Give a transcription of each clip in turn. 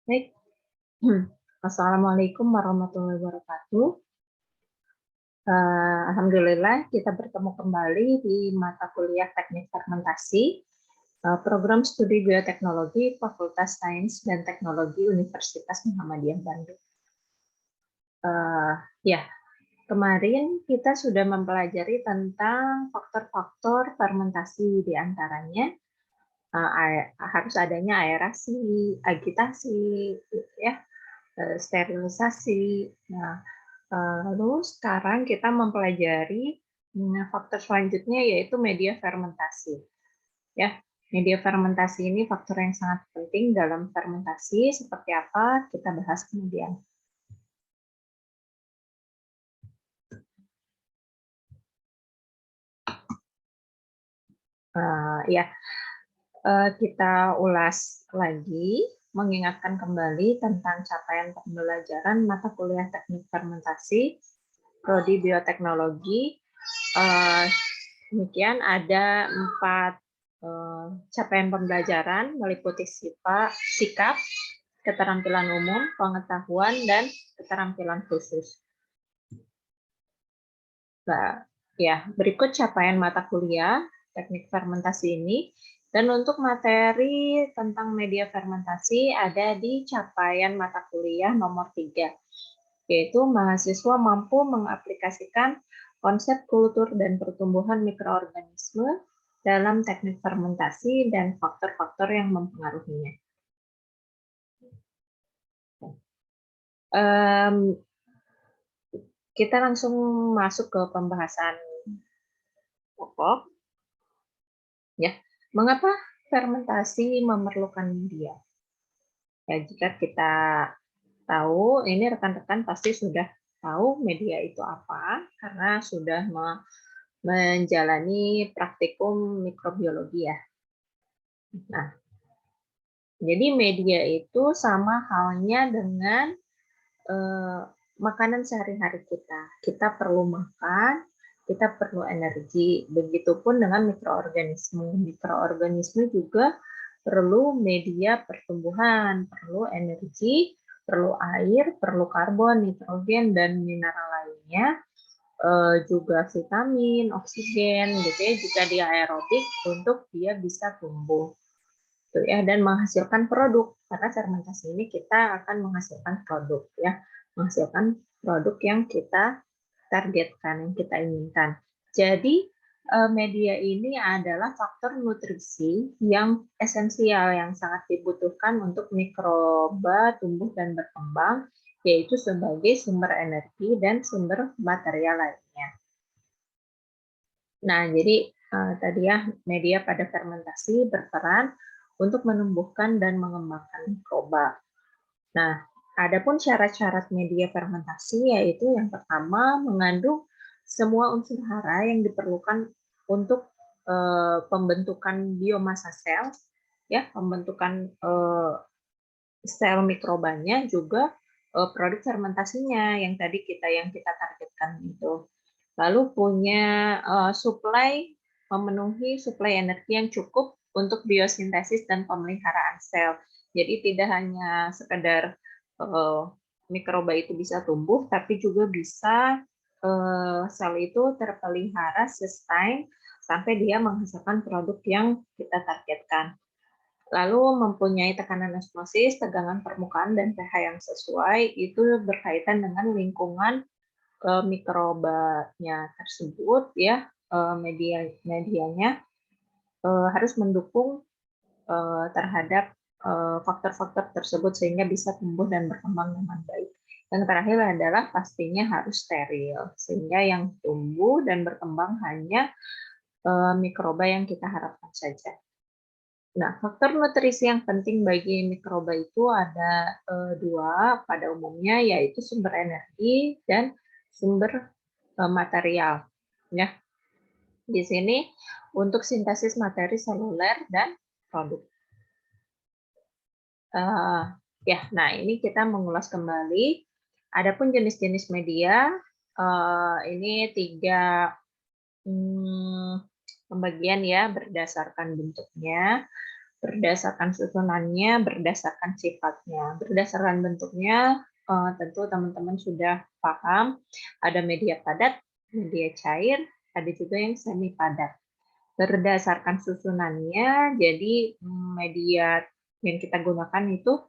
Baik. Assalamualaikum warahmatullahi wabarakatuh. Alhamdulillah kita bertemu kembali di mata kuliah Teknik Fermentasi, program studi bioteknologi Fakultas Sains dan Teknologi Universitas Muhammadiyah Bandung. Ya, kemarin kita sudah mempelajari tentang faktor-faktor fermentasi, di antaranya harus adanya aerasi, agitasi, ya, sterilisasi. Nah, lalu sekarang kita mempelajari faktor selanjutnya, yaitu media fermentasi. Ya, media fermentasi ini faktor yang sangat penting dalam fermentasi. Seperti apa kita bahas kemudian. Ya, kita ulas lagi, mengingatkan kembali tentang capaian pembelajaran mata kuliah teknik fermentasi, prodi bioteknologi. Demikian ada 4 capaian pembelajaran, meliputi sikap, keterampilan umum, pengetahuan, dan keterampilan khusus. Nah, ya, berikut capaian mata kuliah teknik fermentasi ini. Dan untuk materi tentang media fermentasi ada di capaian mata kuliah nomor 3, yaitu mahasiswa mampu mengaplikasikan konsep kultur dan pertumbuhan mikroorganisme dalam teknik fermentasi dan faktor-faktor yang mempengaruhinya. Kita langsung masuk ke pembahasan pokok. Ya, mengapa fermentasi memerlukan media? Ya, jika kita tahu, ini rekan-rekan pasti sudah tahu media itu apa, karena sudah menjalani praktikum mikrobiologi ya. Nah, jadi media itu sama halnya dengan makanan sehari-hari kita. Kita perlu makan, kita perlu energi. Begitupun dengan mikroorganisme. Mikroorganisme juga perlu media pertumbuhan, perlu energi, perlu air, perlu karbon, nitrogen, dan mineral lainnya, juga vitamin, oksigen, gitu ya, jika dia aerobik untuk dia bisa tumbuh, gitu ya, dan menghasilkan produk. Karena fermentasi ini kita akan menghasilkan produk, ya, menghasilkan produk yang kita targetkan, yang kita inginkan. Jadi media ini adalah faktor nutrisi yang esensial, yang sangat dibutuhkan untuk mikroba tumbuh dan berkembang, yaitu sebagai sumber energi dan sumber material lainnya. Nah, jadi tadi ya, media pada fermentasi berperan untuk menumbuhkan dan mengembangkan mikroba. Nah, adapun syarat-syarat media fermentasi, yaitu yang pertama mengandung semua unsur hara yang diperlukan untuk pembentukan biomasa sel, ya, pembentukan sel mikrobanya, juga produk fermentasinya yang tadi yang kita targetkan itu. Lalu punya memenuhi suplai energi yang cukup untuk biosintesis dan pemeliharaan sel. Jadi tidak hanya sekedar mikroba itu bisa tumbuh, tapi juga bisa sel itu terpelihara sustain sampai dia menghasilkan produk yang kita targetkan. Lalu mempunyai tekanan osmosis, tegangan permukaan, dan pH yang sesuai, itu berkaitan dengan lingkungan mikrobanya tersebut, ya, medianya harus mendukung terhadap faktor-faktor tersebut sehingga bisa tumbuh dan berkembang dengan baik. Dan terakhir adalah pastinya harus steril, sehingga yang tumbuh dan berkembang hanya mikroba yang kita harapkan saja. Nah, faktor nutrisi yang penting bagi mikroba itu ada 2 pada umumnya, yaitu sumber energi dan sumber material. Ya, di sini untuk sintesis materi seluler dan produk. Ya, nah ini kita mengulas kembali. Adapun jenis-jenis media, ini 3 pembagian ya berdasarkan bentuknya. berdasarkan susunannya, berdasarkan sifatnya, berdasarkan bentuknya. Tentu teman-teman sudah paham, ada media padat, media cair, ada juga yang semi padat. Berdasarkan susunannya, jadi media yang kita gunakan itu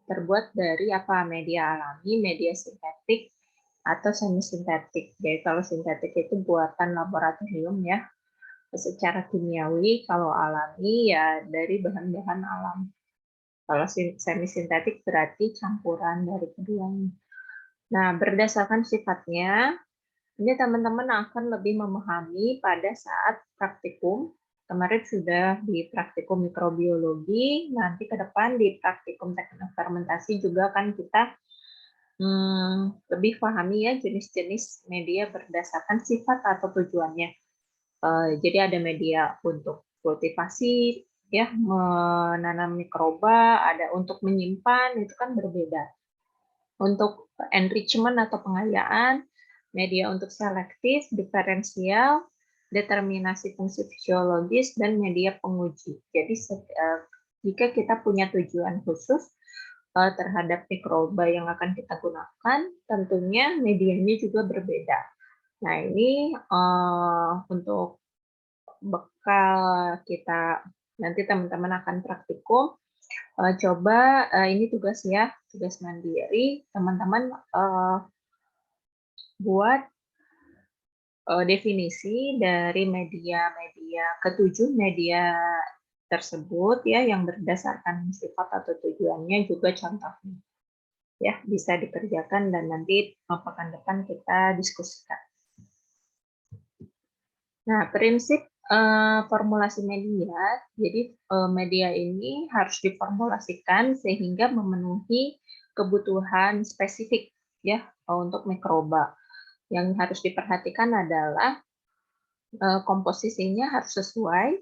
terbuat dari apa? Media alami, media sintetik, atau semi sintetik. Jadi kalau sintetik itu buatan laboratorium ya, secara kimiawi. Kalau alami ya dari bahan-bahan alam. Kalau semi sintetik berarti campuran dari keduanya. Nah, berdasarkan sifatnya, ini teman-teman akan lebih memahami pada saat praktikum. Kemarin sudah di praktikum mikrobiologi, nanti ke depan di praktikum teknik fermentasi juga kan kita lebih pahami ya jenis-jenis media berdasarkan sifat atau tujuannya. Jadi ada media untuk kultivasi, ya menanam mikroba, ada untuk menyimpan, itu kan berbeda. Untuk enrichment atau pengayaan, media untuk selektif, diferensial, determinasi fungsi fisiologis, dan media penguji. Jadi jika kita punya tujuan khusus terhadap mikroba yang akan kita gunakan, tentunya medianya juga berbeda. Nah, ini untuk bekal kita nanti teman-teman akan praktikum. Coba ini tugas ya, tugas mandiri. Teman-teman buat definisi dari media-media ketujuh media tersebut ya yang berdasarkan sifat atau tujuannya juga contohnya. Ya, bisa dikerjakan dan nanti pekan depan kita diskusikan. Nah, prinsip formulasi media, jadi media ini harus diformulasikan sehingga memenuhi kebutuhan spesifik ya untuk mikroba. Yang harus diperhatikan adalah komposisinya harus sesuai,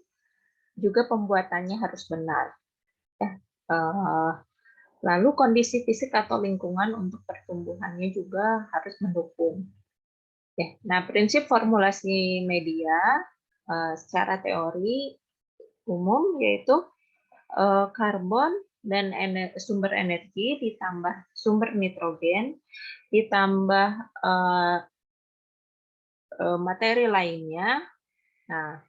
juga pembuatannya harus benar. Ya, lalu kondisi fisik atau lingkungan untuk pertumbuhannya juga harus mendukung. Ya, nah prinsip formulasi media secara teori umum yaitu karbon dan sumber energi ditambah sumber nitrogen ditambah materi lainnya. Nah,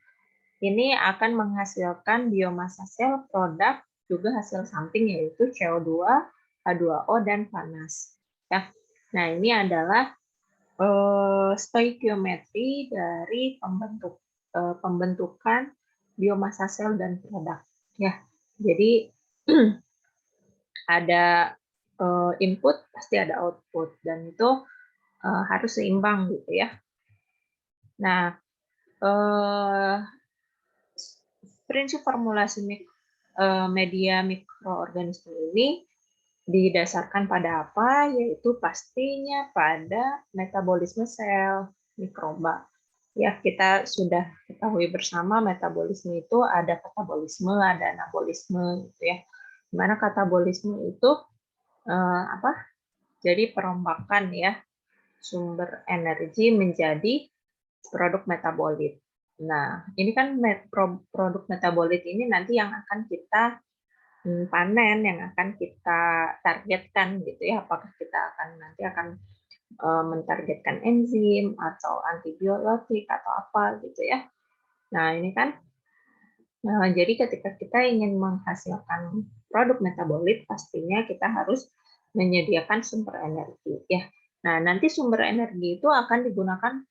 ini akan menghasilkan biomasa sel, produk, juga hasil samping yaitu CO2, H2O, dan panas. Ya. Nah, ini adalah stoikiometri dari pembentukan biomasa sel dan produk. Ya, jadi ada input pasti ada output dan itu harus seimbang gitu ya. Nah, prinsip formulasi media mikroorganisme ini didasarkan pada apa? Yaitu pastinya pada metabolisme sel mikroba. Ya, kita sudah ketahui bersama metabolisme itu ada katabolisme, ada anabolisme gitu ya. Dimana katabolisme itu apa? Jadi perombakan ya sumber energi menjadi produk metabolit. Nah, ini kan produk metabolit ini nanti yang akan kita panen, yang akan kita targetkan gitu ya. Apakah kita nanti akan mentargetkan enzim atau antibiotik atau apa gitu ya. Nah, ini kan jadi ketika kita ingin menghasilkan produk metabolit, pastinya kita harus menyediakan sumber energi ya. Nah, nanti sumber energi itu akan digunakan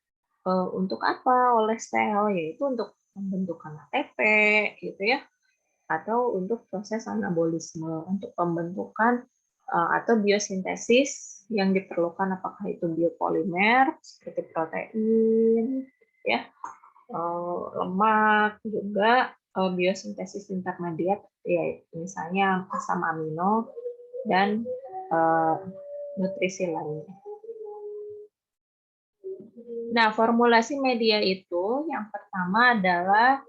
untuk apa oleh sel, yaitu untuk pembentukan ATP gitu ya, atau untuk proses anabolisme, untuk pembentukan atau biosintesis yang diperlukan, apakah itu biopolimer seperti protein ya, lemak, juga biosintesis intermediat ya misalnya asam amino dan nutrisi lainnya. Nah, formulasi media itu yang pertama adalah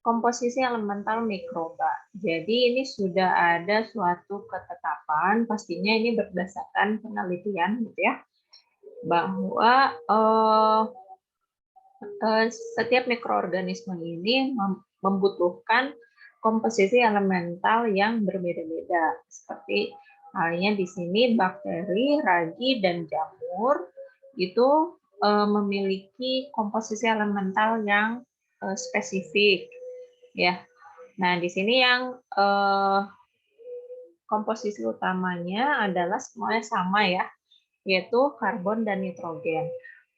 komposisi elemental mikroba. Jadi ini sudah ada suatu ketetapan, pastinya ini berdasarkan penelitian gitu ya, bahwa setiap mikroorganisme ini membutuhkan komposisi elemental yang berbeda-beda. Seperti halnya di sini bakteri, ragi, dan jamur itu memiliki komposisi elemental yang spesifik, ya. Nah, di sini yang komposisi utamanya adalah semuanya sama ya, yaitu karbon dan nitrogen.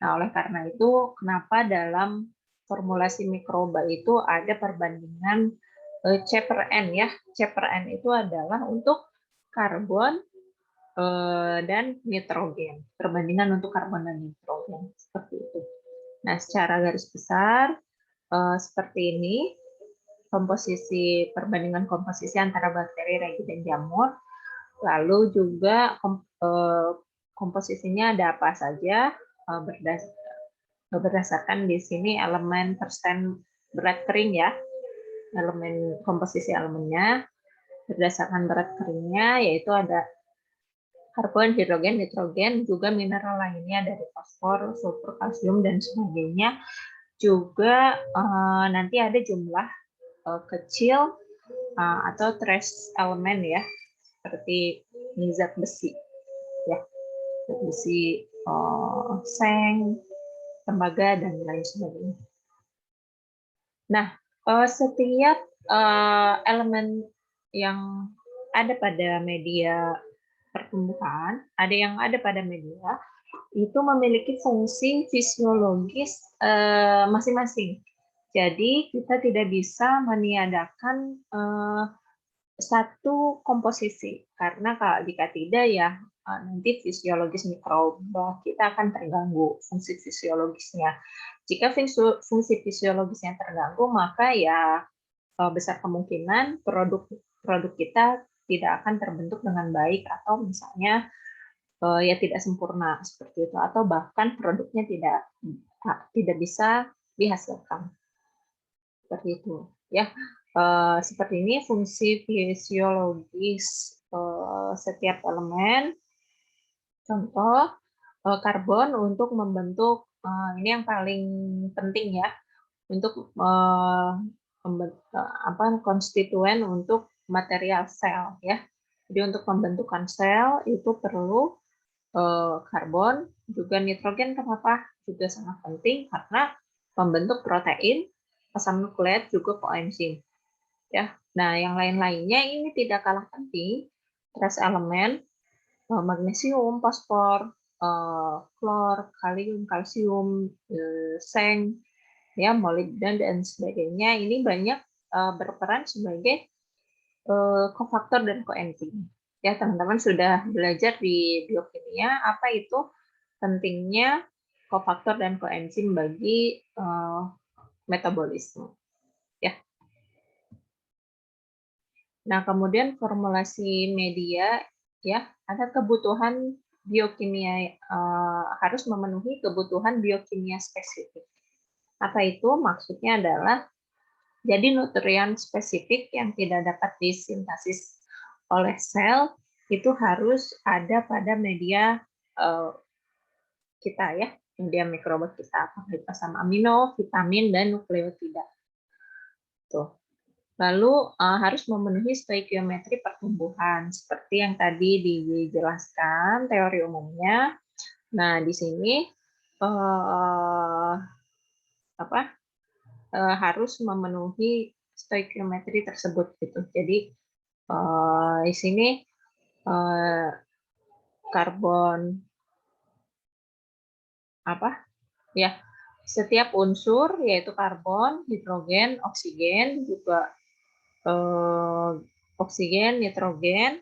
Nah, oleh karena itu, kenapa dalam formulasi mikroba itu ada perbandingan C per N ya. C per N itu adalah untuk karbon dan nitrogen. Perbandingan untuk karbon dan nitrogen. Seperti itu. Nah, secara garis besar, seperti ini, perbandingan komposisi antara bakteri, ragi, dan jamur. Lalu juga komposisinya ada apa saja, berdasarkan di sini elemen persen berat kering ya, elemen komposisi elemennya berdasarkan berat keringnya, yaitu ada karbon, hidrogen, nitrogen, juga mineral lainnya dari fosfor, sulfur, kalsium, dan sebagainya. Juga nanti ada jumlah kecil atau trace elemen ya, seperti zat besi, ya, zat besi, seng, tembaga, dan lain sebagainya. Nah, setiap elemen yang ada pada media pertumbuhan, ada yang ada pada media, itu memiliki fungsi fisiologis masing-masing. Jadi, kita tidak bisa meniadakan satu komposisi, karena kalau jika tidak ya nanti fisiologis mikroba kita akan terganggu fungsi fisiologisnya. Jika fungsi fisiologisnya terganggu, maka ya besar kemungkinan produk kita tidak akan terbentuk dengan baik, atau misalnya ya tidak sempurna seperti itu, atau bahkan produknya tidak bisa dihasilkan seperti itu ya. Seperti ini fungsi fisiologis setiap elemen. Contoh karbon untuk membentuk, ini yang paling penting ya, untuk konstituen untuk material sel ya. Jadi untuk pembentukan sel itu perlu karbon, juga nitrogen. Kenapa? Juga sangat penting karena pembentuk protein, asam nukleat, juga koenzim. Ya, nah yang lain-lainnya ini tidak kalah penting. Trace elemen, magnesium, fosfor, klor, kalium, kalsium, seng, ya, molibden dan sebagainya. Ini banyak berperan sebagai kofaktor dan koenzim. Ya, teman-teman sudah belajar di biokimia apa itu pentingnya kofaktor dan koenzim bagi metabolisme. Ya. Nah, kemudian formulasi media, ya, ada kebutuhan biokimia, harus memenuhi kebutuhan biokimia spesifik. Apa itu? Maksudnya adalah jadi nutrien spesifik yang tidak dapat disintesis oleh sel itu harus ada pada media kita ya, media mikroba kita, apakah itu asam amino, vitamin, dan nukleotida. Tuh. Lalu harus memenuhi stoikiometri pertumbuhan seperti yang tadi dijelaskan teori umumnya. Nah, di sini harus memenuhi stoikiometri tersebut gitu. Jadi di sini karbon ya, setiap unsur yaitu karbon, hidrogen, oksigen, juga oksigen, nitrogen.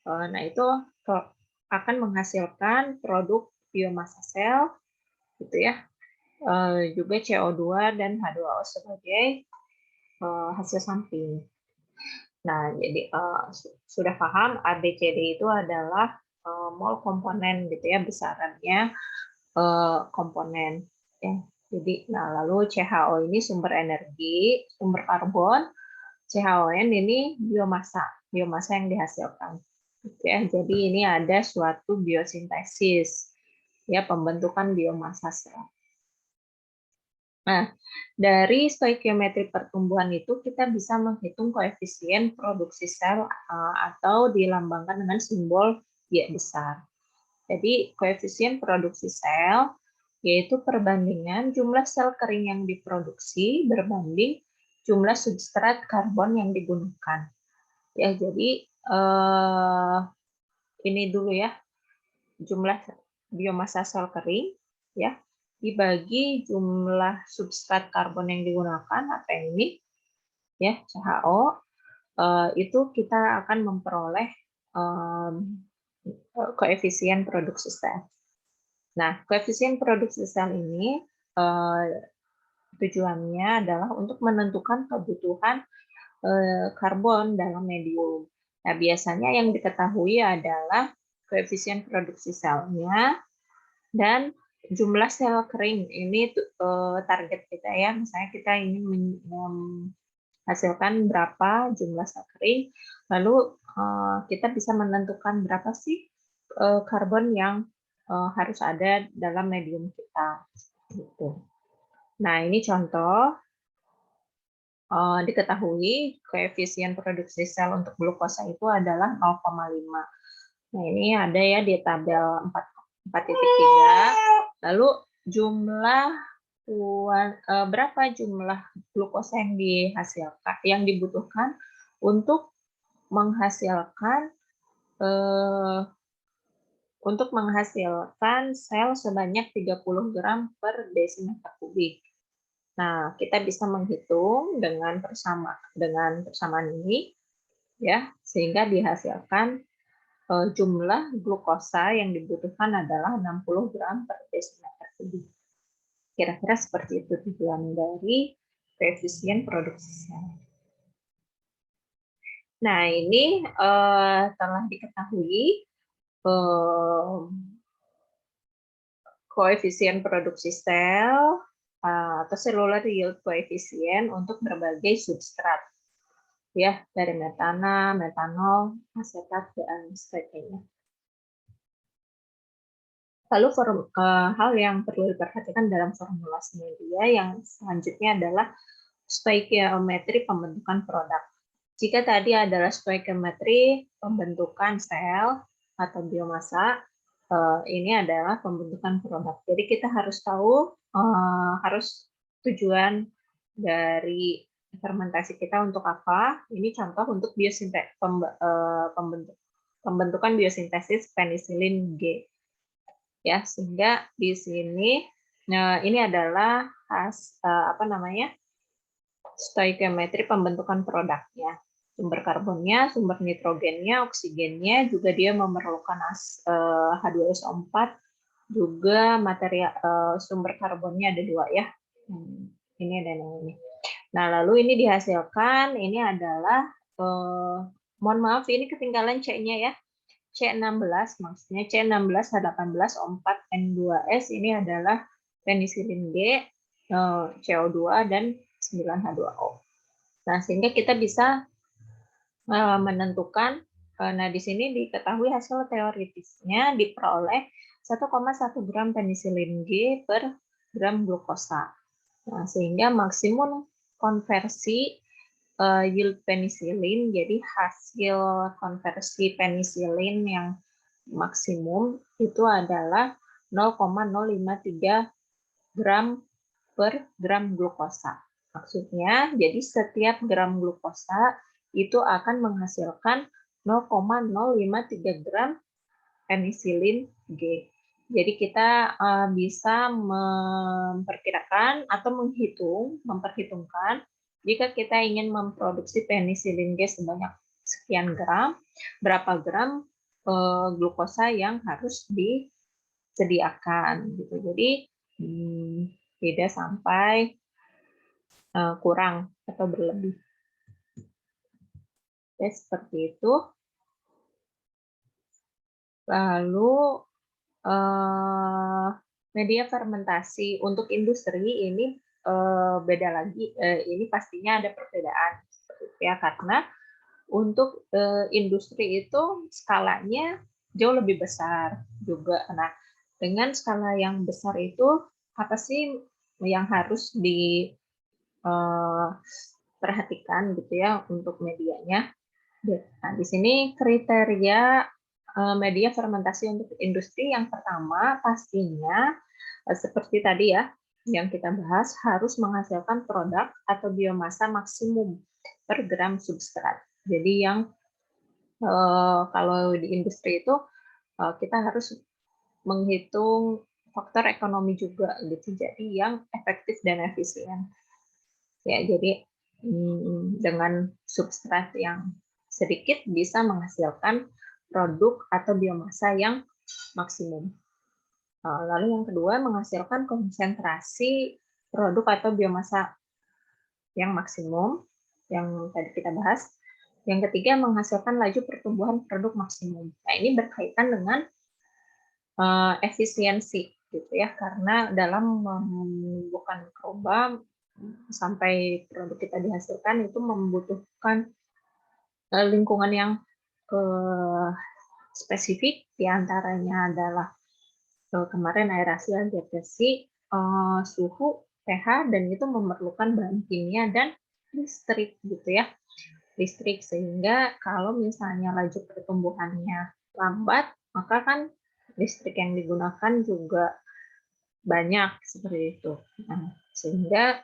Nah, itu akan menghasilkan produk biomasa sel gitu ya. Juga CO2 dan H2O sebagai hasil samping. Nah, jadi sudah paham ABCD itu adalah mol komponen gitu ya, besarannya komponen ya. Jadi lalu CHO ini sumber energi, sumber karbon, CHON ini biomasa yang dihasilkan. Ya, jadi ini ada suatu biosintesis ya, pembentukan biomasa sel. Nah, dari stoikiometri pertumbuhan itu kita bisa menghitung koefisien produksi sel atau dilambangkan dengan simbol Y besar. Jadi koefisien produksi sel yaitu perbandingan jumlah sel kering yang diproduksi berbanding jumlah substrat karbon yang digunakan. Ya, jadi ini dulu ya, jumlah biomasa sel kering ya dibagi jumlah substrat karbon yang digunakan atau ini ya CHO, itu kita akan memperoleh koefisien produksi sel. Nah, koefisien produksi sel ini tujuannya adalah untuk menentukan kebutuhan karbon dalam medium. Nah, biasanya yang diketahui adalah koefisien produksi selnya dan jumlah sel kering. Ini target kita ya. Misalnya kita ingin menghasilkan berapa jumlah sel kering, lalu kita bisa menentukan berapa sih karbon yang harus ada dalam medium kita. Gitu. Nah, ini contoh. Diketahui koefisien produksi sel untuk glukosa itu adalah 0,5. Nah, ini ada ya di tabel 4.3. Lalu jumlah berapa jumlah glukosa yang dihasilkan, yang dibutuhkan untuk menghasilkan sel sebanyak 30 gram per desimeter kubik. Nah, kita bisa menghitung dengan persamaan ini, ya, sehingga dihasilkan jumlah glukosa yang dibutuhkan adalah 60 gram per desimeter kubik. Kira-kira seperti itu tujuan dari koefisien produksi sel. Nah, ini telah diketahui koefisien produksi sel atau cellular yield coefficient untuk berbagai substrat ya, dari metana, metanol, asetat dan sebagainya. Lalu hal yang perlu diperhatikan dalam formulasi media yang selanjutnya adalah stoikiometri pembentukan produk. Jika tadi adalah stoikiometri pembentukan sel atau biomasa, ini adalah pembentukan produk. Jadi kita harus tahu harus tujuan dari fermentasi kita untuk apa. Ini contoh untuk pembentukan biosintesis penisilin G. Ya, sehingga di sini ini adalah stoikiometri pembentukan produknya. Sumber karbonnya, sumber nitrogennya, oksigennya, juga dia memerlukan H2SO4, juga material sumber karbonnya ada 2 ya. Ini dan yang ini. Nah, lalu ini dihasilkan, ini adalah, mohon maaf ini ketinggalan C-nya ya. C16, maksudnya C16H18O4N2S ini adalah penisilin G, CO2, dan 9H2O. Nah, sehingga kita bisa menentukan, nah di sini diketahui hasil teoritisnya diperoleh 1,1 gram penisilin G per gram glukosa. Nah, sehingga maksimum konversi yield penisilin, jadi hasil konversi penisilin yang maksimum itu adalah 0,053 gram per gram glukosa. Maksudnya, jadi setiap gram glukosa itu akan menghasilkan 0,053 gram penisilin G. Jadi kita bisa memperkirakan atau memperhitungkan jika kita ingin memproduksi penisilin G sebanyak sekian gram, berapa gram glukosa yang harus disediakan gitu. Jadi tidak sampai kurang atau berlebih. Ya, seperti itu. Lalu media fermentasi untuk industri ini beda lagi. Ini pastinya ada perbedaan ya, karena untuk industri itu skalanya jauh lebih besar juga. Nah, dengan skala yang besar itu apa sih yang harus diperhatikan gitu ya untuk medianya. Nah, di sini kriteria media fermentasi untuk industri yang pertama pastinya seperti tadi ya yang kita bahas harus menghasilkan produk atau biomasa maksimum per gram substrat. Jadi yang kalau di industri itu kita harus menghitung faktor ekonomi juga gitu. Jadi yang efektif dan efisien. Ya, jadi dengan substrat yang sedikit bisa menghasilkan produk atau biomasa yang maksimum. Lalu yang kedua, menghasilkan konsentrasi produk atau biomasa yang maksimum, yang tadi kita bahas. Yang ketiga, menghasilkan laju pertumbuhan produk maksimum. Nah, ini berkaitan dengan efisiensi, gitu ya, karena dalam menumbuhkan mikroba sampai produk kita dihasilkan itu membutuhkan lingkungan yang spesifik, diantaranya adalah kemarin aerasi, agregasi, suhu, pH, dan itu memerlukan bahan kimia dan listrik gitu ya. Listrik, sehingga kalau misalnya laju pertumbuhannya lambat, maka kan listrik yang digunakan juga banyak seperti itu. Nah, sehingga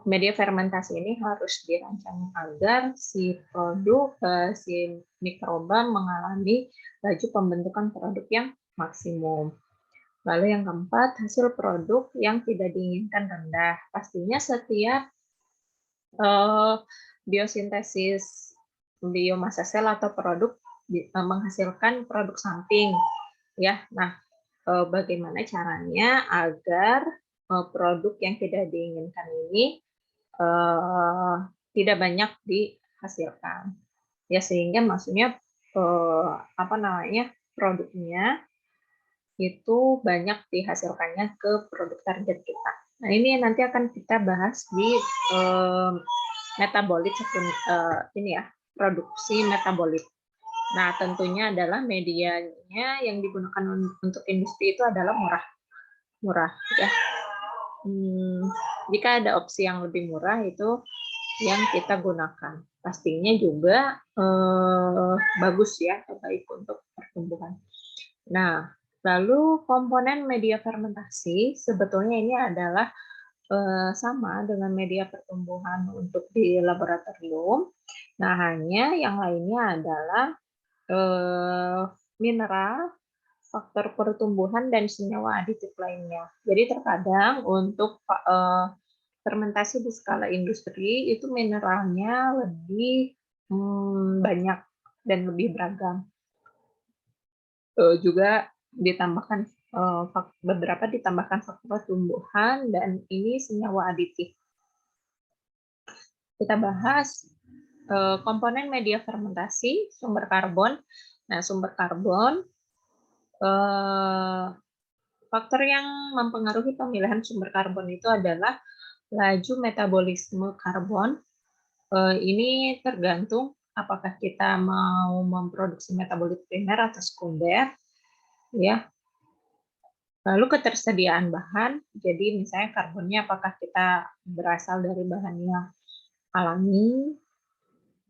media fermentasi ini harus dirancang agar si produk, si mikroba mengalami laju pembentukan produk yang maksimum. Lalu yang keempat, hasil produk yang tidak diinginkan rendah. Pastinya setiap biosintesis biomasa sel atau produk menghasilkan produk samping. Ya, nah bagaimana caranya agar produk yang tidak diinginkan ini tidak banyak dihasilkan, ya, sehingga maksudnya produknya itu banyak dihasilkannya ke produk target kita. Nah, ini nanti akan kita bahas di metabolit produksi metabolit. Nah, tentunya adalah medianya yang digunakan untuk industri itu adalah murah ya. Jika ada opsi yang lebih murah itu yang kita gunakan. Pastinya juga bagus ya, baik untuk pertumbuhan. Nah, lalu komponen media fermentasi sebetulnya ini adalah sama dengan media pertumbuhan untuk di laboratorium. Nah, hanya yang lainnya adalah mineral, faktor pertumbuhan, dan senyawa aditif lainnya. Jadi terkadang untuk fermentasi di skala industri itu mineralnya lebih banyak dan lebih beragam. Juga ditambahkan beberapa ditambahkan faktor tumbuhan dan ini senyawa aditif. Kita bahas komponen media fermentasi, sumber karbon. Nah, sumber karbon faktor yang mempengaruhi pemilihan sumber karbon itu adalah laju metabolisme karbon. Ini tergantung apakah kita mau memproduksi metabolit primer atau sekunder, ya. Lalu ketersediaan bahan, jadi misalnya karbonnya apakah kita berasal dari bahan yang alami,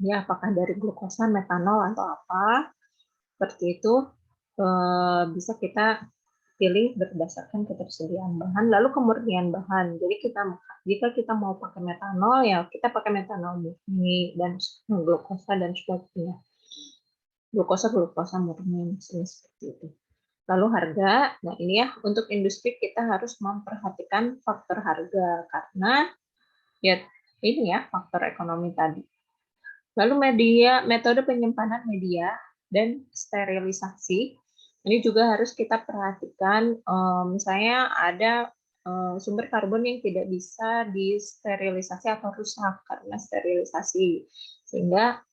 ya, apakah dari glukosa, metanol, atau apa, seperti itu bisa kita pilih berdasarkan ketersediaan bahan, lalu kemurnian bahan. Jadi jika kita mau pakai metanol, ya kita pakai metanol murni dan glukosa dan sebagainya. Glukosa murni, seperti itu. Lalu harga, nah ini ya untuk industri kita harus memperhatikan faktor harga karena ya ini ya faktor ekonomi tadi. Lalu metode penyimpanan media dan sterilisasi ini juga harus kita perhatikan. Misalnya ada sumber karbon yang tidak bisa disterilisasi atau rusak karena sterilisasi, sehingga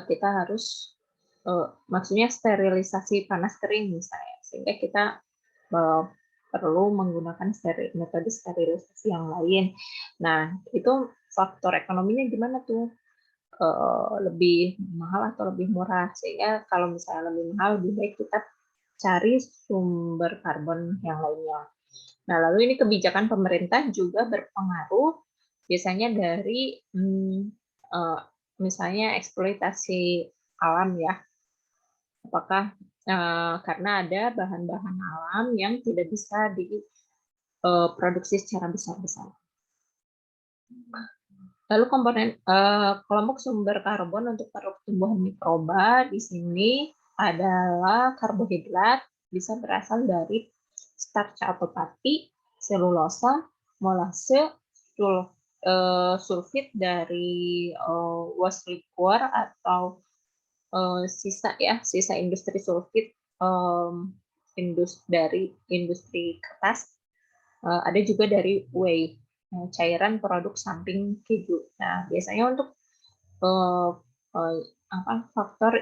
kita harus maksudnya sterilisasi panas kering misalnya, sehingga kita perlu menggunakan metode sterilisasi yang lain. Nah, itu faktor ekonominya gimana tuh? Lebih mahal atau lebih murah, sehingga kalau misalnya lebih mahal lebih baik kita cari sumber karbon yang lainnya. Nah, lalu ini kebijakan pemerintah juga berpengaruh biasanya dari misalnya eksploitasi alam ya. Apakah karena ada bahan-bahan alam yang tidak bisa diproduksi secara besar-besaran. Lalu kelompok sumber karbon untuk pertumbuhan mikroba di sini adalah karbohidrat, bisa berasal dari starch atau pati, selulosa, molase, sulfit dari waste liquor atau sisa industri sulfit dari industri kertas. Ada juga dari whey, cairan produk samping keju. Nah, biasanya untuk faktor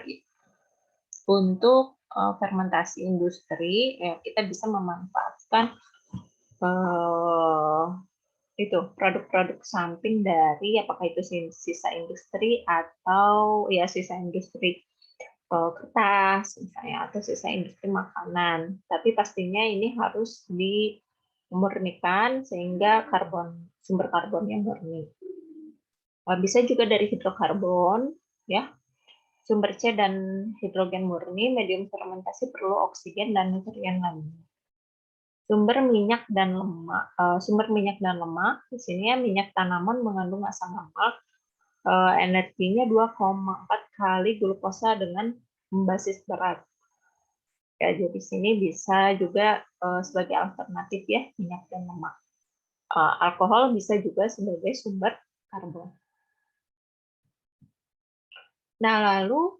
untuk fermentasi industri, kita bisa memanfaatkan itu produk-produk samping dari apakah itu sisa industri atau ya sisa industri kertas misalnya atau sisa industri makanan. Tapi pastinya ini harus dimurnikan sehingga sumber karbonnya murni. Bisa juga dari hidrokarbon, ya. Sumber C dan hidrogen murni, medium fermentasi perlu oksigen dan nutrien lainnya. Sumber minyak dan lemak, di sini ya minyak tanaman mengandung asam lemak, energinya 2,4 kali glukosa dengan basis berat. Ya, jadi sini bisa juga sebagai alternatif ya minyak dan lemak. Alkohol bisa juga sebagai sumber karbon. Nah, lalu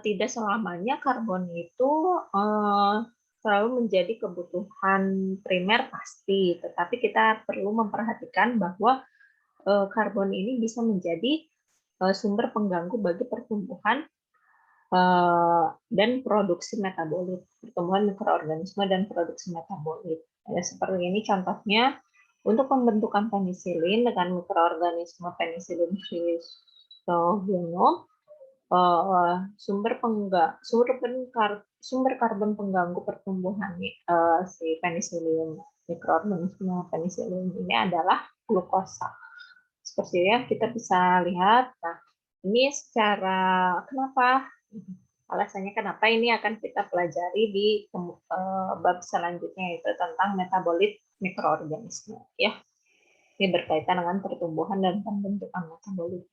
tidak selamanya karbon itu selalu menjadi kebutuhan primer pasti, tetapi kita perlu memperhatikan bahwa karbon ini bisa menjadi sumber pengganggu bagi pertumbuhan dan produksi metabolit, pertumbuhan mikroorganisme dan produksi metabolit. Ya, seperti ini contohnya untuk pembentukan penisilin dengan mikroorganisme Penicillium chrysogenum, sumber karbon pengganggu pertumbuhan si penicillium, mikroorganisme penicillium ini adalah glukosa. Seperti ya kita bisa lihat. Nah, ini secara kenapa? Alasannya kenapa ini akan kita pelajari di bab selanjutnya, yaitu tentang metabolit mikroorganisme. Ya, ini berkaitan dengan pertumbuhan dan pembentukan metabolit.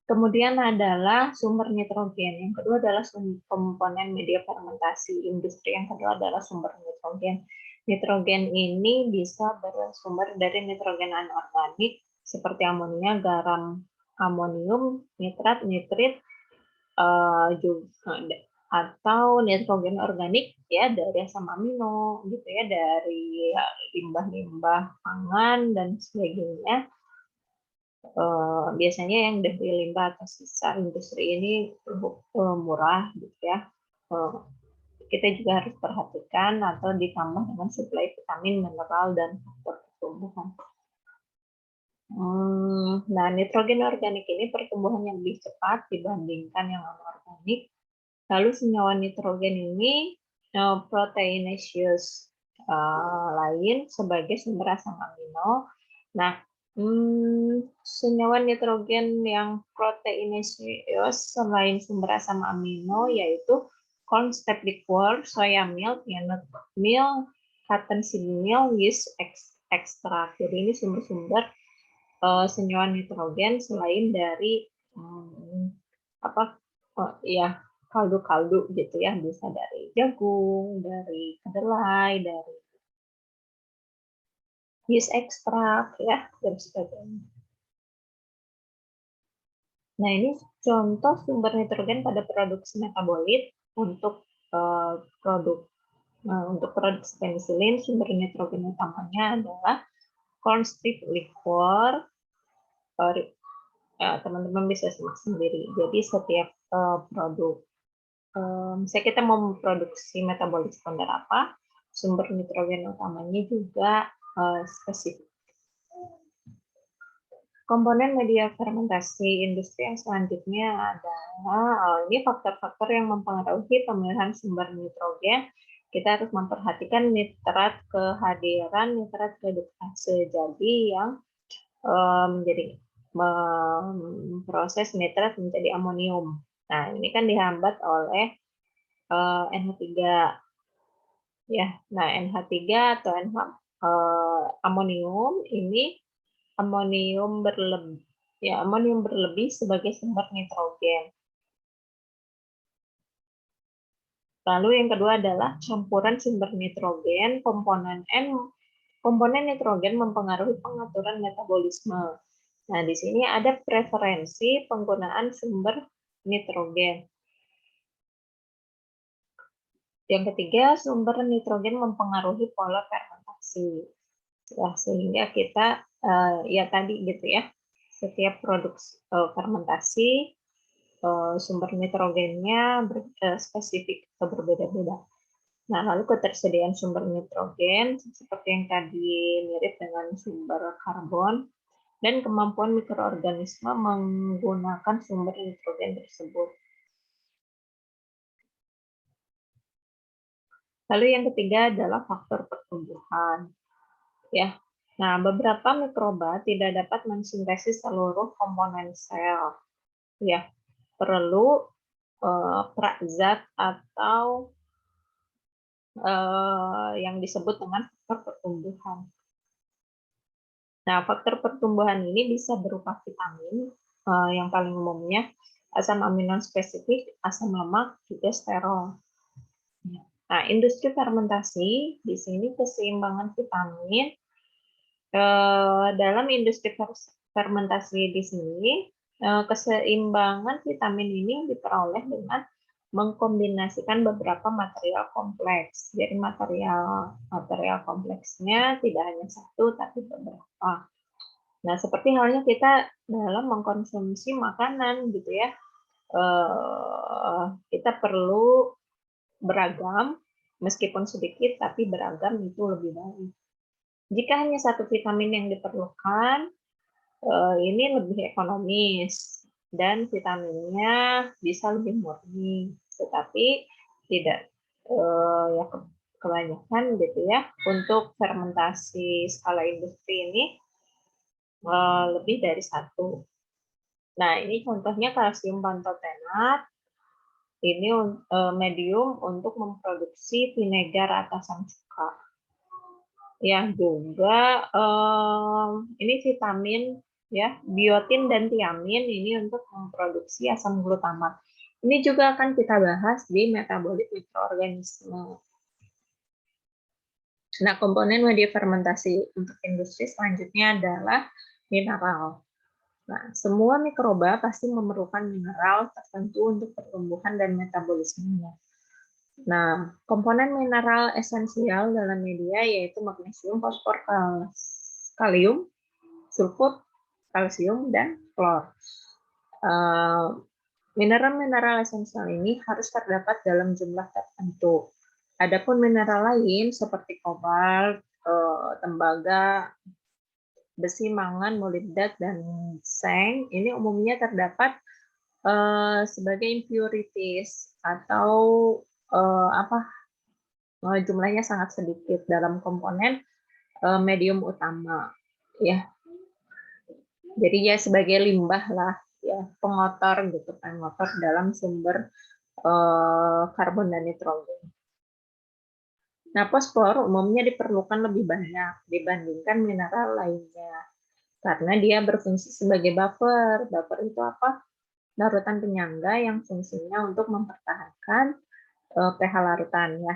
Kemudian adalah sumber nitrogen. Yang kedua adalah komponen media fermentasi industri. Yang kedua adalah sumber nitrogen. Nitrogen ini bisa bersumber dari nitrogen anorganik seperti amonia, garam, amonium, nitrat, nitrit, atau nitrogen organik ya dari asam amino gitu ya, dari limbah-limbah pangan dan sebagainya. Biasanya yang dari limbah atau sisa industri ini murah gitu ya. Kita juga harus perhatikan atau ditambah dengan suplai vitamin, mineral, dan faktor pertumbuhan. Nah, nitrogen organik ini pertumbuhannya lebih cepat dibandingkan yang anorganik. Lalu senyawa nitrogen ini proteinaceous lain sebagai sumber asam amino. Nah, senyawa nitrogen yang proteinaceous selain sumber asam amino yaitu corn starch liquor, soya milk, peanut milk, cottonseed milk, yeast extract. Jadi ini sumber-sumber senyawa nitrogen selain dari ya kaldu-kaldu gitu ya, bisa dari jagung, dari kedelai, dari yeast extract ya, dan sebagainya. Nah, ini contoh sumber nitrogen pada produksi metabolit untuk untuk produksi penisilin. Sumber nitrogen utamanya adalah corn starch liquor. Teman-teman bisa simak sendiri. Jadi setiap produk, misalnya kita mau memproduksi metabolit standar apa, sumber nitrogen utamanya juga spesifik. Komponen media fermentasi industri yang selanjutnya adalah ini faktor-faktor yang mempengaruhi pemilihan sumber nitrogen. kita harus memperhatikan kehadiran nitrat redukase. Jadi yang menjadi memproses nitrat menjadi amonium. Nah, ini kan dihambat oleh NH3 ya. Nah, NH3 atau amonium ini amonium berlebih sebagai sumber nitrogen. Lalu yang kedua adalah campuran sumber nitrogen, komponen nitrogen mempengaruhi pengaturan metabolisme. Nah, di sini ada preferensi penggunaan sumber nitrogen. Yang ketiga, sumber nitrogen mempengaruhi pola fermentasi. Ya, sehingga kita ya tadi gitu ya, setiap produk fermentasi sumber nitrogennya spesifik atau berbeda-beda. Nah, lalu ketersediaan sumber nitrogen seperti yang tadi mirip dengan sumber karbon dan kemampuan mikroorganisme menggunakan sumber nitrogen tersebut. Lalu yang ketiga adalah faktor pertumbuhan. Ya. Nah, beberapa mikroba tidak dapat mensintesis seluruh komponen sel. Ya, perlu prazat atau yang disebut dengan faktor pertumbuhan. Nah, faktor pertumbuhan ini bisa berupa vitamin, yang paling umumnya asam amino spesifik, asam lemak, juga sterol. Nah, industri fermentasi di sini keseimbangan vitamin. Dalam industri fermentasi di sini, keseimbangan vitamin ini diperoleh dengan mengkombinasikan beberapa material kompleks. Jadi material kompleksnya tidak hanya satu, tapi beberapa. Nah, seperti halnya kita dalam mengkonsumsi makanan gitu ya, kita perlu beragam, meskipun sedikit, tapi beragam itu lebih baik. Jika hanya satu vitamin yang diperlukan, ini lebih ekonomis dan vitaminnya bisa lebih murni, tetapi tidak ya kebanyakan gitu ya. Untuk fermentasi skala industri ini lebih dari satu. Nah, ini contohnya kalsium pantotenat. Ini medium untuk memproduksi vinegar asam cuka. Yang juga ini vitamin ya, biotin dan tiamin ini untuk memproduksi asam glutamat. Ini juga akan kita bahas di metabolit mikroorganisme. Nah, komponen media fermentasi untuk industri selanjutnya adalah mineral. Nah, semua mikroba pasti memerlukan mineral tertentu untuk pertumbuhan dan metabolismenya. Nah, komponen mineral esensial dalam media yaitu magnesium, fosfor, kalium, sulfur, kalsium, dan klor. Mineral-mineral esensial ini harus terdapat dalam jumlah tertentu. Adapun mineral lain seperti kobalt, tembaga, besi, mangan, molibdat, dan seng ini umumnya terdapat sebagai impurities atau jumlahnya sangat sedikit dalam komponen medium utama ya. Jadi ya sebagai limbah lah ya, pengotor gitu, pengotor dalam sumber karbon dan nitrogen. Nah, fosfor umumnya diperlukan lebih banyak dibandingkan mineral lainnya karena dia berfungsi sebagai buffer. Buffer itu apa? Larutan penyangga yang fungsinya untuk mempertahankan pH larutan ya.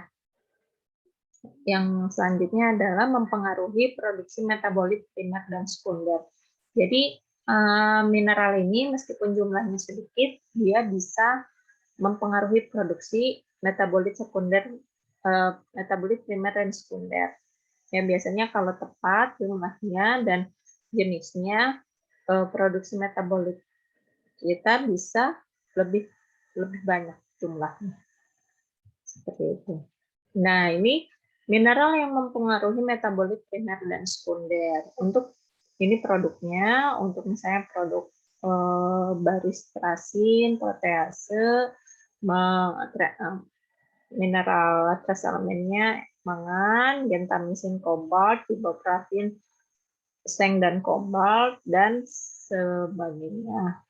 Yang selanjutnya adalah mempengaruhi produksi metabolit primer dan sekunder. Jadi mineral ini meskipun jumlahnya sedikit, dia bisa mempengaruhi produksi metabolit sekunder, metabolit primer dan sekunder. Ya biasanya kalau tepat jumlahnya dan jenisnya, produksi metabolit kita bisa lebih banyak jumlahnya. Seperti itu. Nah, ini mineral yang mempengaruhi metabolit primer dan sekunder. Untuk ini produknya, untuk misalnya produk baris trasin, protease, mineral trace elemennya mangan, gentamisin, kobalt, ibuprofen, seng dan kobalt dan sebagainya.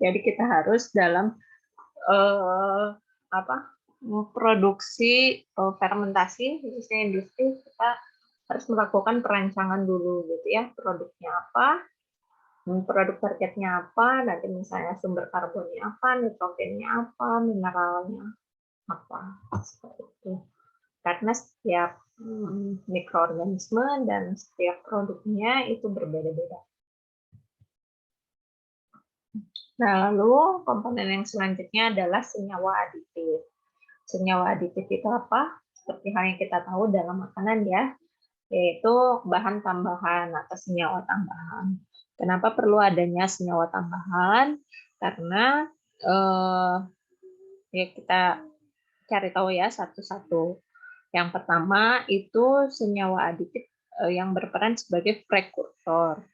Jadi kita harus dalam apa produksi fermentasi khususnya industri, kita harus melakukan perancangan dulu gitu ya, produknya apa, produk targetnya apa, nanti misalnya sumber karbonnya apa, nitrogennya apa, mineralnya apa, seperti itu. Karena setiap mikroorganisme dan setiap produknya itu berbeda-beda. Nah, lalu komponen yang selanjutnya adalah senyawa aditif. Senyawa aditif itu apa? Seperti hal yang kita tahu dalam makanan ya, yaitu bahan tambahan atau senyawa tambahan. Kenapa perlu adanya senyawa tambahan? Karena ya kita cari tahu ya satu-satu. Yang pertama itu senyawa aditif yang berperan sebagai prekursor.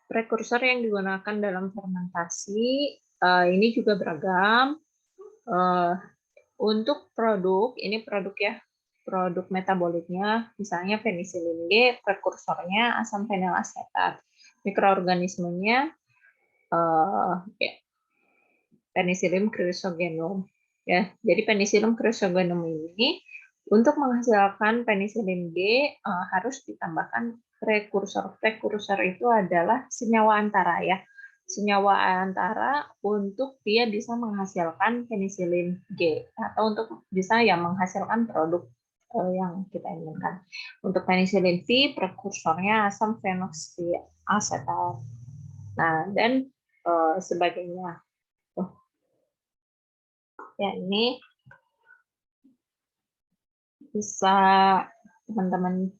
Prekursor yang digunakan dalam fermentasi ini juga beragam. Untuk produk, ini produk ya, produk metabolitnya, misalnya penisilin G, prekursornya asam fenilasetat. Mikroorganismenya ya, Penicillium chrysogenum. Ya, jadi Penicillium chrysogenum ini untuk menghasilkan penisilin G harus ditambahkan prekursor. Prekursor itu adalah senyawa antara ya. Senyawa antara untuk dia bisa menghasilkan penisilin G atau untuk bisa ya menghasilkan produk yang kita inginkan. Untuk penisilin V, prekursornya asam fenoksiasetat. Nah, dan sebagainya. Ya, ini bisa teman-teman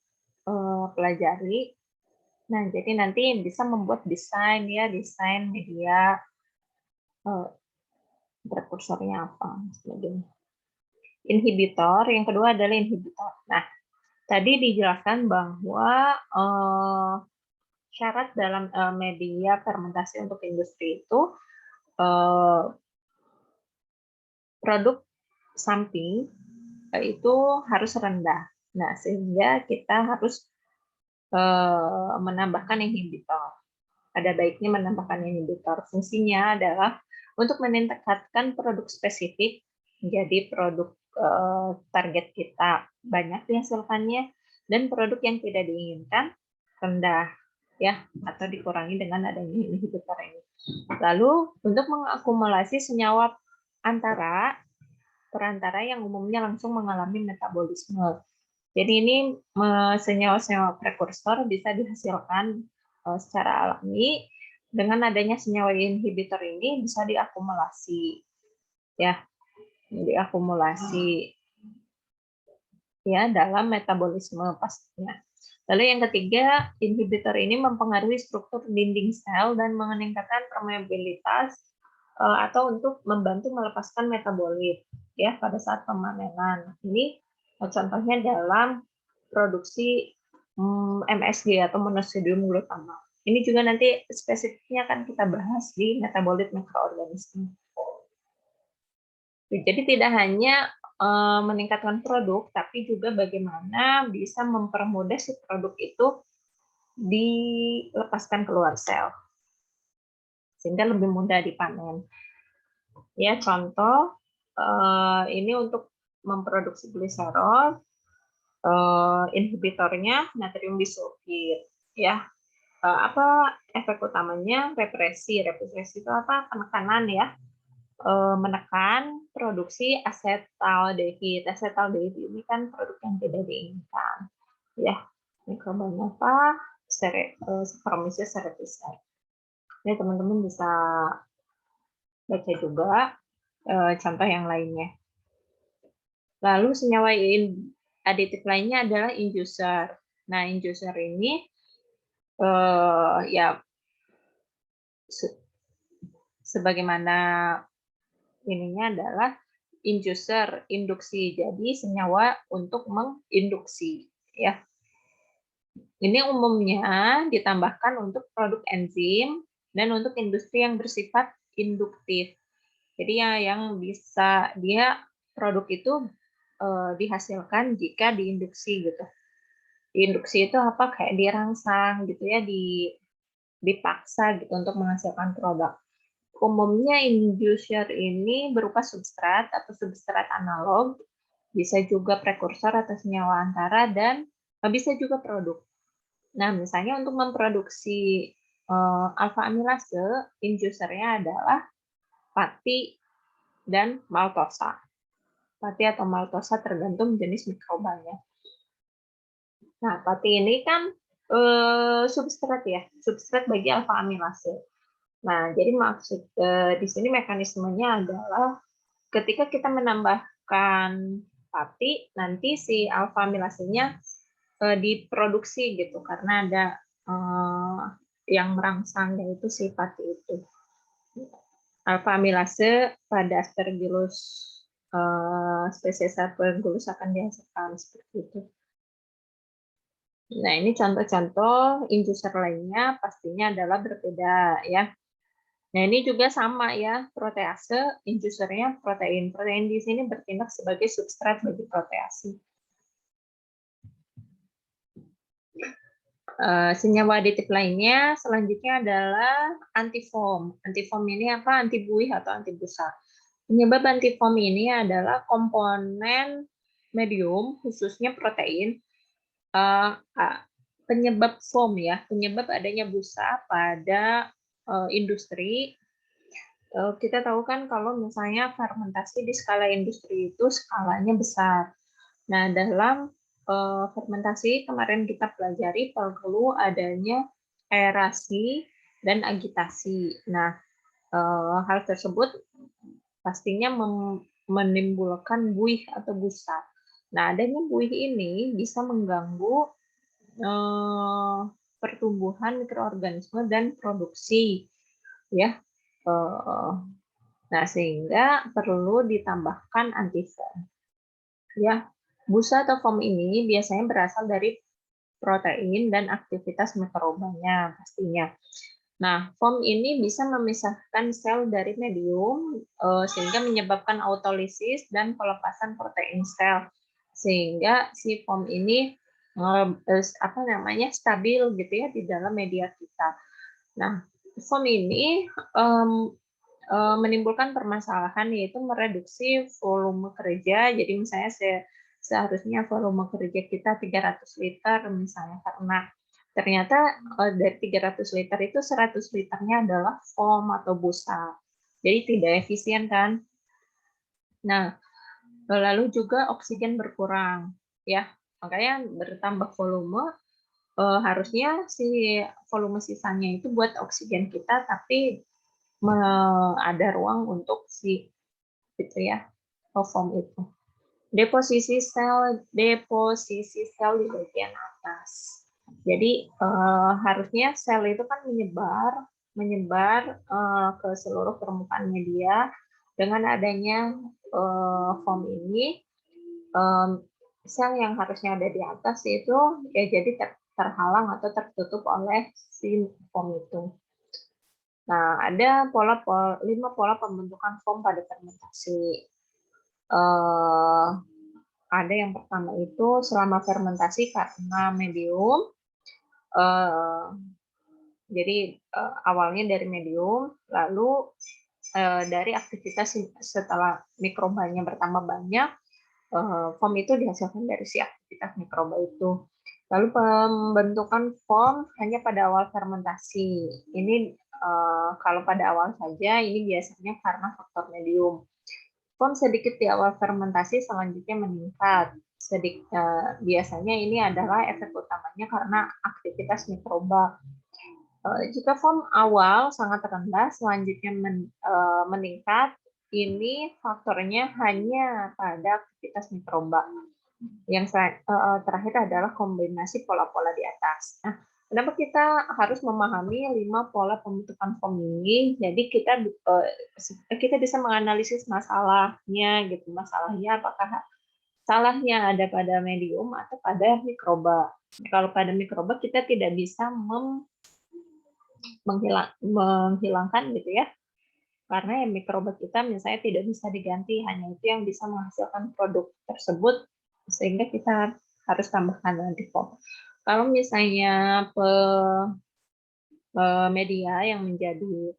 pelajari. Nah, jadi nanti bisa membuat desain ya, desain media prekursornya apa sebagainya. Inhibitor, yang kedua adalah inhibitor. Nah, tadi dijelaskan bahwa syarat dalam media fermentasi untuk industri itu produk samping itu harus rendah. Nah, sehingga kita harus menambahkan inhibitor. Ada baiknya menambahkan inhibitor. Fungsinya adalah untuk meningkatkan produk spesifik, jadi produk target kita banyak dihasilkannya, dan produk yang tidak diinginkan rendah, ya, atau dikurangi dengan adanya inhibitor ini. Lalu untuk mengakumulasi senyawa perantara yang umumnya langsung mengalami metabolisme. Jadi ini senyawa-senyawa prekursor bisa dihasilkan secara alami. Dengan adanya senyawa inhibitor ini bisa diakumulasi, ya, diakumulasi ya dalam metabolisme pastinya. Lalu yang ketiga, inhibitor ini mempengaruhi struktur dinding sel dan meningkatkan permeabilitas atau untuk membantu melepaskan metabolit ya pada saat pemanenan. Ini contohnya dalam produksi MSG atau monosodium glutamat. Ini juga nanti spesifiknya akan kita bahas di metabolit mikroorganisme. Jadi tidak hanya meningkatkan produk, tapi juga bagaimana bisa mempermudah si produk itu dilepaskan keluar sel, sehingga lebih mudah dipanen. Ya, contoh ini untuk memproduksi gliserol, inhibitornya natrium disulfid. Ya, apa efek utamanya? Represi. Represi itu apa? Penekanan ya. Menekan produksi asetaldehid. Asetaldehid ini kan produk yang tidak diinginkan. Ya, mikrobanya apa? Saccharomyces cerevisiae. Ini teman-teman bisa baca juga contoh yang lainnya. Lalu senyawa aditif lainnya adalah inducer. Nah, inducer ini ya sebagaimana ininya adalah inducer, induksi. Jadi senyawa untuk menginduksi ya. Ini umumnya ditambahkan untuk produk enzim dan untuk industri yang bersifat induktif. Jadi yang bisa dia produk itu dihasilkan jika diinduksi gitu. Diinduksi itu apa? Kayak dirangsang gitu ya, dipaksa gitu untuk menghasilkan produk. Umumnya inducer ini berupa substrat atau substrat analog, bisa juga prekursor atau senyawa antara, dan bisa juga produk. Nah, misalnya untuk memproduksi alfa amilase, inducernya adalah pati dan maltosa. Pati atau maltosa tergantung jenis mikrobanya. Nah, pati ini kan substrat ya, substrat bagi alfa amilase. Nah, jadi maksud di sini mekanismenya adalah ketika kita menambahkan pati, nanti si alfa amilasenya diproduksi gitu karena ada yang merangsang, yaitu si pati itu. Alfa amilase pada Aspergillus spesies Aspergillus akan dihasilkan seperti itu. Nah, ini contoh-contoh inducer lainnya pastinya adalah berbeda ya. Nah, ini juga sama ya, protease, inducernya protein. Protein di sini bertindak sebagai substrat bagi protease. Senyawa aditif lainnya selanjutnya adalah antifoam. Antifoam ini apa? Anti buih atau anti busa. Penyebab antifoam ini adalah komponen medium, khususnya protein, penyebab foam ya, penyebab adanya busa pada industri. Kita tahu kan kalau misalnya fermentasi di skala industri itu skalanya besar. Nah, dalam fermentasi kemarin kita pelajari perlu adanya aerasi dan agitasi. Nah, hal tersebut pastinya menimbulkan buih atau busa. Nah, adanya buih ini bisa mengganggu pertumbuhan mikroorganisme dan produksi, ya. Nah, sehingga perlu ditambahkan antifoam. Ya, busa atau foam ini biasanya berasal dari protein dan aktivitas mikrobanya pastinya. Nah, foam ini bisa memisahkan sel dari medium sehingga menyebabkan autolisis dan pelepasan protein sel, sehingga si foam ini stabil gitu ya di dalam media kita. Nah, foam ini menimbulkan permasalahan, yaitu mereduksi volume kerja. Jadi misalnya seharusnya volume kerja kita 300 liter misalnya, karena ternyata dari 300 liter itu 100 liternya adalah foam atau busa. Jadi tidak efisien kan. Nah, lalu juga oksigen berkurang ya. Makanya bertambah volume, harusnya si volume sisanya itu buat oksigen kita, tapi ada ruang untuk si itu ya, foam itu. Deposisi sel di bagian atas. Jadi harusnya sel itu kan menyebar ke seluruh permukaan media. Dengan adanya foam ini, sel yang harusnya ada di atas itu ya jadi terhalang atau tertutup oleh si foam itu. Nah, ada 5 pola pembentukan foam pada fermentasi. Ada yang pertama itu selama fermentasi karena medium. Jadi awalnya dari medium, lalu dari aktivitas setelah mikrobanya bertambah banyak, foam itu dihasilkan dari si aktivitas mikroba itu. Lalu pembentukan foam hanya pada awal fermentasi. Ini kalau pada awal saja, ini biasanya karena faktor medium. Foam sedikit di awal fermentasi, selanjutnya meningkat. Biasanya ini adalah efek utamanya karena aktivitas mikroba. Jika foam awal sangat rendah, selanjutnya meningkat, ini faktornya hanya pada aktivitas mikroba. Yang terakhir adalah kombinasi pola-pola di atas. Nah, kenapa kita harus memahami 5 pola pembentukan foam ini? Jadi kita bisa menganalisis masalahnya gitu. Masalahnya apakah salahnya ada pada medium atau pada mikroba. Kalau pada mikroba kita tidak bisa menghilangkan gitu ya Karena ya mikroba kita misalnya tidak bisa diganti, hanya itu yang bisa menghasilkan produk tersebut, sehingga kita harus tambahkan antifoam. Kalau misalnya media yang menjadi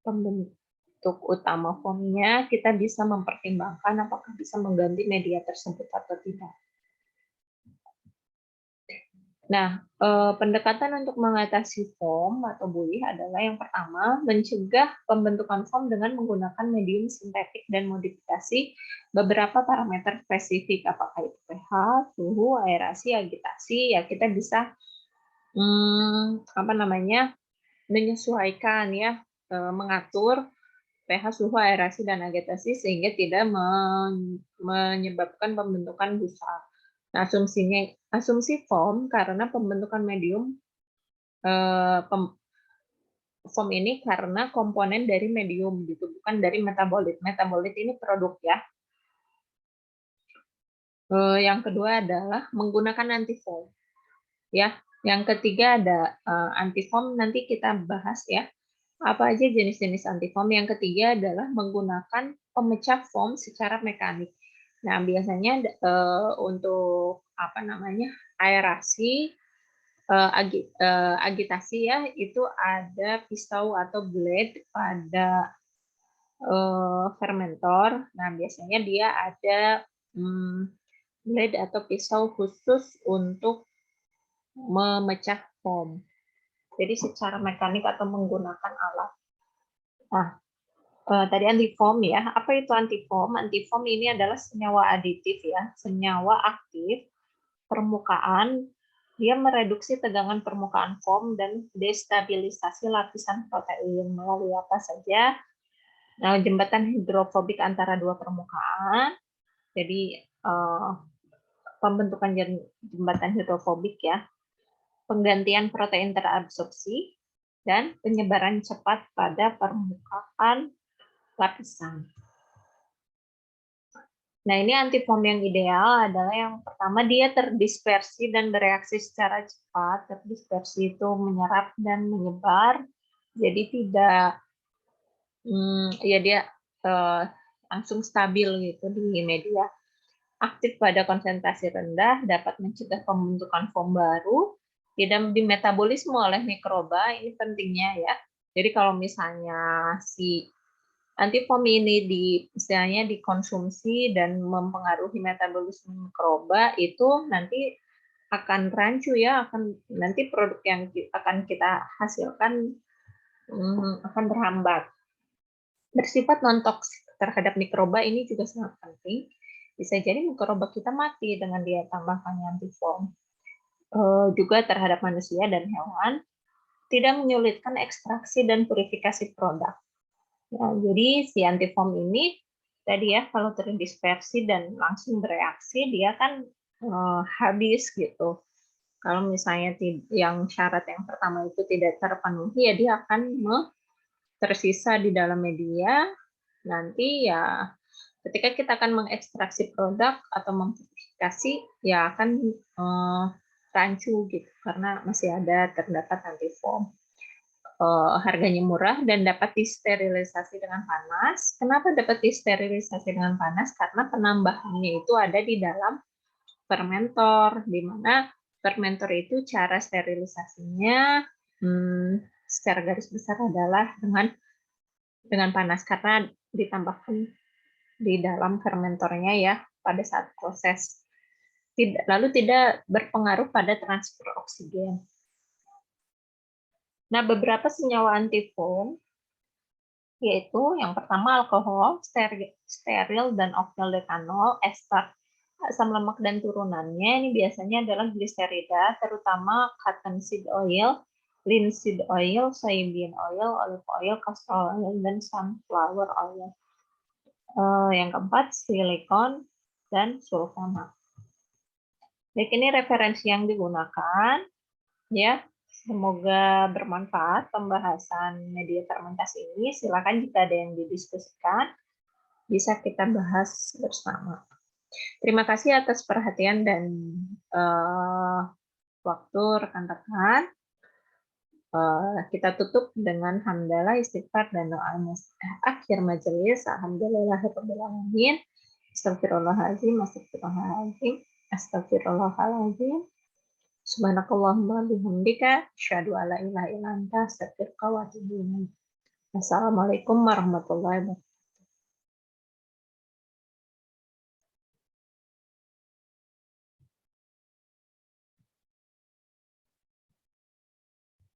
pembentuk utama foamnya, kita bisa mempertimbangkan apakah bisa mengganti media tersebut atau tidak. Nah, pendekatan untuk mengatasi foam atau buih adalah yang pertama, mencegah pembentukan foam dengan menggunakan medium sintetik dan modifikasi beberapa parameter spesifik, apakah itu pH, suhu, aerasi, agitasi, ya kita bisa menyesuaikan ya, mengatur pH, suhu, aerasi, dan agitasi sehingga tidak menyebabkan pembentukan busa. Nah, asumsi foam karena pembentukan medium foam ini karena komponen dari medium gitu, bukan dari metabolit. Metabolit ini produk ya. Yang kedua adalah menggunakan antifoam. Ya, yang ketiga ada antifoam, nanti kita bahas ya. Apa aja jenis-jenis antifoam. Yang ketiga adalah menggunakan pemecah foam secara mekanik. Nah, biasanya untuk aerasi, agitasi ya, itu ada pisau atau blade pada fermentor. Nah, biasanya dia ada blade atau pisau khusus untuk memecah foam. Jadi secara mekanik atau menggunakan alat. Nah, tadi antifoam ya. Apa itu antifoam? Antifoam ini adalah senyawa aditif ya, senyawa aktif permukaan. Dia mereduksi tegangan permukaan foam dan destabilisasi lapisan protein melalui apa saja? Nah, jembatan hidrofobik antara dua permukaan. Jadi pembentukan jembatan hidrofobik ya, penggantian protein terabsorpsi, dan penyebaran cepat pada permukaan lapisan. Nah, ini antifoam yang ideal adalah yang pertama dia terdispersi dan bereaksi secara cepat. Terdispersi itu menyerap dan menyebar, jadi tidak ya dia langsung stabil gitu di media. Aktif pada konsentrasi rendah, dapat mencegah pembentukan foam baru, tidak dimetabolisme oleh mikroba, ini pentingnya ya. Jadi kalau misalnya si antifoam ini istilahnya dikonsumsi dan mempengaruhi metabolisme mikroba, itu nanti akan rancu ya, nanti produk yang akan kita hasilkan akan berhambat. Bersifat non-toksik terhadap mikroba ini juga sangat penting. Bisa jadi mikroba kita mati dengan dia tambahkannya antifoam. Juga terhadap manusia dan hewan, tidak menyulitkan ekstraksi dan purifikasi produk. Ya, jadi si antifoam ini tadi ya, kalau terdispersi dan langsung bereaksi, dia kan habis gitu. Kalau misalnya yang syarat yang pertama itu tidak terpenuhi, ya dia akan tersisa di dalam media. Nanti ya ketika kita akan mengekstraksi produk atau memverifikasi, ya akan rancu gitu karena masih ada terdapat antifoam. Harganya murah dan dapat disterilisasi dengan panas. Kenapa dapat disterilisasi dengan panas? Karena penambahannya itu ada di dalam fermentor, di mana fermentor itu cara sterilisasinya secara garis besar adalah dengan panas karena ditambahkan di dalam fermentornya ya pada saat proses. Lalu tidak berpengaruh pada transfer oksigen. Nah, beberapa senyawa antifoam yaitu yang pertama alkohol, steril dan oksyl detanol, ester, asam lemak dan turunannya. Ini biasanya adalah gliserida, terutama cottonseed oil, linseed oil, soybean oil, olive oil, castor oil, dan sunflower oil. Yang keempat, silikon dan sulfonat. Baik, ini referensi yang digunakan. Ya, semoga bermanfaat pembahasan media fermentasi ini. Silakan jika ada yang didiskusikan, bisa kita bahas bersama. Terima kasih atas perhatian dan waktu rekan-rekan. Kita tutup dengan hamdalah, istighfar, dan doa akhir majelis. Alhamdulillahirabbil alamin. Astagfirullahaladzim, astagfirullahaladzim, astagfirullahaladzim. Subhanakallahumma bihamdika, asyhadu alla ilaha illa anta, astaghfiruka wa atubu ilaik. Assalamualaikum warahmatullahi wabarakatuh.